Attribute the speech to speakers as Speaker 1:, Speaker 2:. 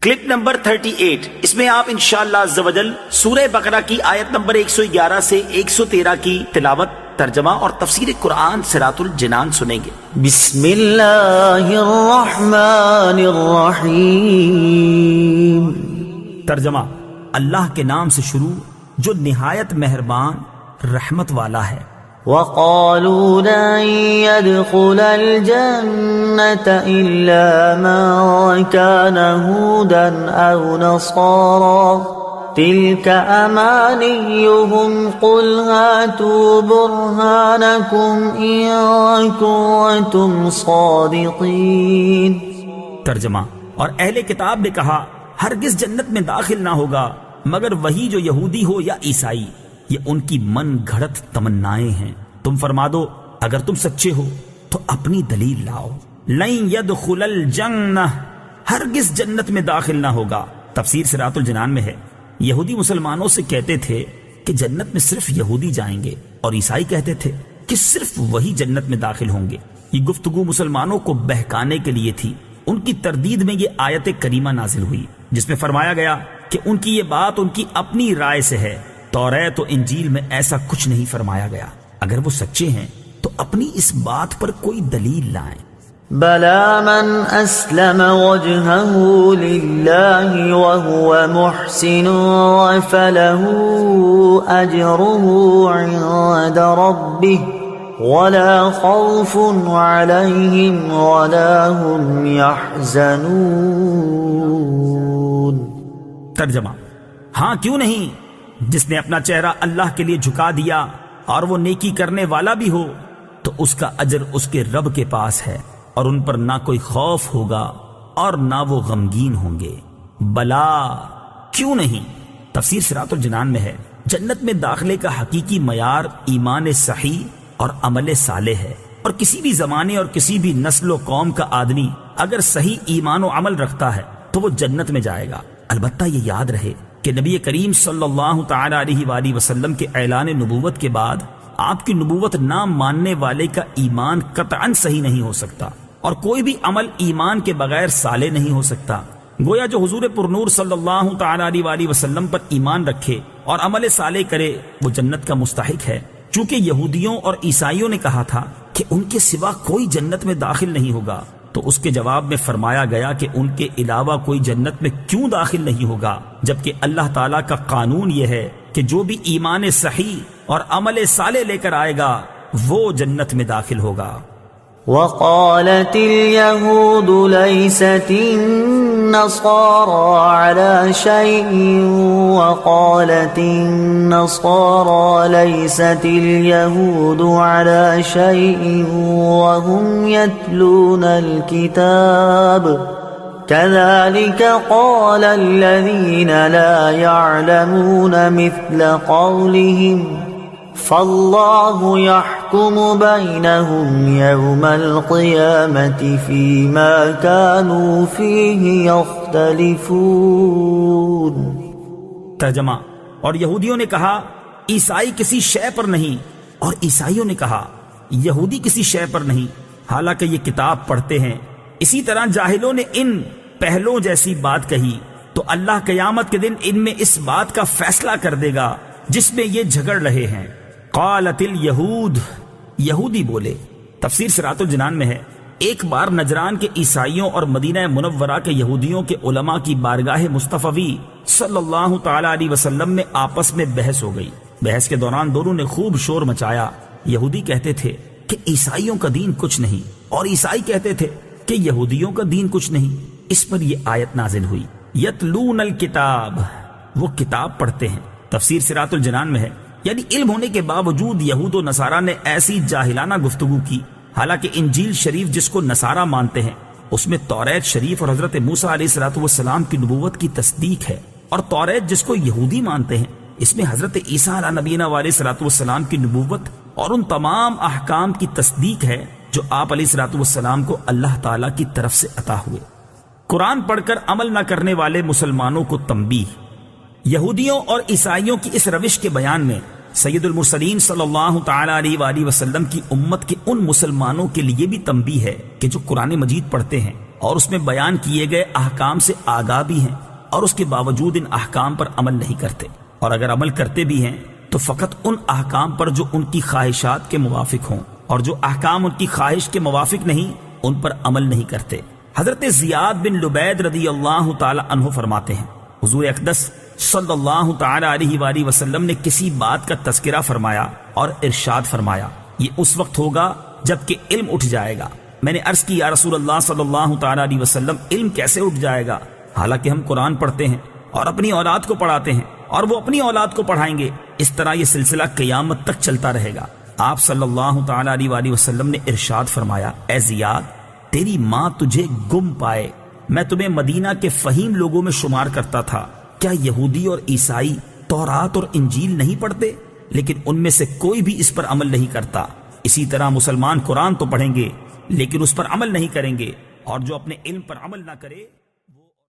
Speaker 1: Clip number 38، اس میں آپ انشاءاللہ عز و جل سورہ بقرہ کی آیت نمبر 111 سے 113 کی تلاوت، ترجمہ اور تفسیر قرآن صراط الجنان سنیں گے۔
Speaker 2: بسم اللہ الرحمن الرحیم۔
Speaker 3: ترجمہ، اللہ کے نام سے شروع جو نہایت مہربان رحمت والا ہے۔
Speaker 2: وَقَالُوا لَن يَدْخُلَ الْجَنَّةَ إِلَّا مَن كَانَ هُودًا أَوْ نَصَارَىٰ تِلْكَ أَمَانِيُّهُمْ قُلْ هَاتُوا بُرْهَانَكُمْ إِن كُنتُمْ صَادِقِينَ۔
Speaker 3: ترجمہ، اور اہل کتاب نے کہا ہرگز جنت میں داخل نہ ہوگا مگر وہی جو یہودی ہو یا عیسائی، یہ ان کی من گھڑت تمنائیں ہیں۔ تم فرما دو اگر تم سچے ہو تو اپنی دلیل لاؤ۔ لن يدخل الجنہ، ہرگز جنت میں داخل نہ ہوگا۔ تفسیر صراط الجنان میں ہے، یہودی مسلمانوں سے کہتے تھے کہ جنت میں صرف یہودی جائیں گے، اور عیسائی کہتے تھے کہ صرف وہی جنت میں داخل ہوں گے۔ یہ گفتگو مسلمانوں کو بہکانے کے لیے تھی۔ ان کی تردید میں یہ آیت کریمہ نازل ہوئی جس میں فرمایا گیا کہ ان کی یہ بات ان کی اپنی رائے سے ہے، توریت و انجیل میں ایسا کچھ نہیں فرمایا گیا۔ اگر وہ سچے ہیں تو اپنی اس بات پر کوئی دلیل لائیں۔
Speaker 2: بَلَىٰ مَنْ أَسْلَمَ وَجْهَهُ لِلَّهِ وَهُوَ مُحْسِنٌ فَلَهُ أَجْرُهُ عِندَ رَبِّهِ وَلَا خَوْفٌ عَلَيْهِمْ وَلَا هُمْ يَحْزَنُونَ۔
Speaker 3: ترجمہ، ہاں کیوں نہیں، جس نے اپنا چہرہ اللہ کے لیے جھکا دیا اور وہ نیکی کرنے والا بھی ہو تو اس کا اجر اس کے رب کے پاس ہے، اور ان پر نہ کوئی خوف ہوگا اور نہ وہ غمگین ہوں گے۔ بلا، کیوں نہیں، تفسیر صراط الجنان میں ہے، جنت میں داخلے کا حقیقی معیار ایمان صحیح اور عمل صالح ہے، اور کسی بھی زمانے اور کسی بھی نسل و قوم کا آدمی اگر صحیح ایمان و عمل رکھتا ہے تو وہ جنت میں جائے گا۔ البتہ یہ یاد رہے کہ نبی کریم صلی اللہ تعالی علیہ وآلہ وسلم کے اعلان نبوت کے بعد آپ کی نبوت نہ ماننے والے کا ایمان قطعاً صحیح نہیں ہو سکتا، اور کوئی بھی عمل ایمان کے بغیر صالح نہیں ہو سکتا۔ گویا جو حضور پرنور صلی اللہ تعالی علیہ وآلہ وسلم پر ایمان رکھے اور عمل صالح کرے وہ جنت کا مستحق ہے۔ چونکہ یہودیوں اور عیسائیوں نے کہا تھا کہ ان کے سوا کوئی جنت میں داخل نہیں ہوگا، تو اس کے جواب میں فرمایا گیا کہ ان کے علاوہ کوئی جنت میں کیوں داخل نہیں ہوگا، جبکہ اللہ تعالیٰ کا قانون یہ ہے کہ جو بھی ایمان صحیح اور عمل صالح لے کر آئے گا وہ جنت میں داخل ہوگا۔
Speaker 2: وَقَالَتِ الْيَهُودُ لَيْسَتِ النَّصَارَىٰ عَلَىٰ شَيْءٍ وَقَالَتِ النَّصَارَىٰ لَيْسَتِ الْيَهُودُ عَلَىٰ شَيْءٍ وَهُمْ يَتْلُونَ الْكِتَابَ كَذَٰلِكَ قَالَ الَّذِينَ لَا يَعْلَمُونَ مِثْلَ قَوْلِهِمْ فَاللَّهُ يَحْكُمُ بَيْنَهُمْ يَوْمَ الْقِيَامَةِ فِيمَا كَانُوا فِيهِ يَخْتَلِفُونَ۔
Speaker 3: ترجمہ، اور یہودیوں نے کہا عیسائی کسی شے پر نہیں، اور عیسائیوں نے کہا یہودی کسی شے پر نہیں، حالانکہ یہ کتاب پڑھتے ہیں۔ اسی طرح جاہلوں نے ان پہلوں جیسی بات کہی تو اللہ قیامت کے دن ان میں اس بات کا فیصلہ کر دے گا جس میں یہ جھگڑ رہے ہیں۔ قالت الیہود، یہودی بولے۔ تفسیر صراط الجنان میں ہے، ایک بار نجران کے عیسائیوں اور مدینہ منورہ کے یہودیوں کے علماء کی بارگاہ مصطفی صلی اللہ تعالی علیہ وسلم میں آپس میں بحث ہو گئی۔ بحث کے دوران دونوں نے خوب شور مچایا۔ یہودی کہتے تھے کہ عیسائیوں کا دین کچھ نہیں، اور عیسائی کہتے تھے کہ یہودیوں کا دین کچھ نہیں۔ اس پر یہ آیت نازل ہوئی، یتلون الکتاب، وہ کتاب پڑھتے ہیں۔ تفسیر صراط الجنان میں ہے، یعنی علم ہونے کے باوجود یہود و نصارہ نے ایسی جاہلانہ گفتگو کی، حالانکہ انجیل شریف جس کو نصارہ مانتے ہیں اس میں توریت شریف اور حضرت موسیٰ علیہ السلام کی نبوت کی تصدیق ہے، اور توریت جس کو یہودی مانتے ہیں اس میں حضرت عیسیٰ علیہ نبینا علیہ السلام کی نبوت اور ان تمام احکام کی تصدیق ہے جو آپ علیہ السلام کو اللہ تعالیٰ کی طرف سے عطا ہوئے۔ قرآن پڑھ کر عمل نہ کرنے والے مسلمانوں کو تنبیہ۔ یہودیوں اور عیسائیوں کی اس روش کے بیان میں سید المرسلین صلی اللہ تعالی علیہ وسلم کی امت کے ان مسلمانوں کے لیے بھی تنبیہ ہے کہ جو قرآن مجید پڑھتے ہیں اور اس میں بیان کیے گئے احکام سے آگاہ بھی ہیں، اور اس کے باوجود ان احکام پر عمل نہیں کرتے، اور اگر عمل کرتے بھی ہیں تو فقط ان احکام پر جو ان کی خواہشات کے موافق ہوں، اور جو احکام ان کی خواہش کے موافق نہیں ان پر عمل نہیں کرتے۔ حضرت زیاد بن لبید رضی اللہ تعالی عنہ فرماتے ہیں، حضور اقدس صلی اللہ تعالی علیہ وآلہ وسلم نے کسی بات کا تذکرہ فرمایا اور ارشاد فرمایا، یہ اس وقت ہوگا جب کہ علم اٹھ جائے گا۔ میں نے عرض کی یا رسول اللہ صلی اللہ تعالی علیہ وسلم، علم کیسے اٹھ جائے گا؟ حالانکہ ہم قرآن پڑھتے ہیں اور اپنی اولاد کو پڑھاتے ہیں، اور وہ اپنی اولاد کو پڑھائیں گے، اس طرح یہ سلسلہ قیامت تک چلتا رہے گا۔ آپ صلی اللہ تعالی علیہ وآلہ وسلم نے ارشاد فرمایا، اے زیاد، تیری ماں تجھے گم پائے، میں تمہیں مدینہ کے فہیم لوگوں میں شمار کرتا تھا، کیا یہودی اور عیسائی تورات اور انجیل نہیں پڑھتے؟ لیکن ان میں سے کوئی بھی اس پر عمل نہیں کرتا۔ اسی طرح مسلمان قرآن تو پڑھیں گے لیکن اس پر عمل نہیں کریں گے، اور جو اپنے علم پر عمل نہ کرے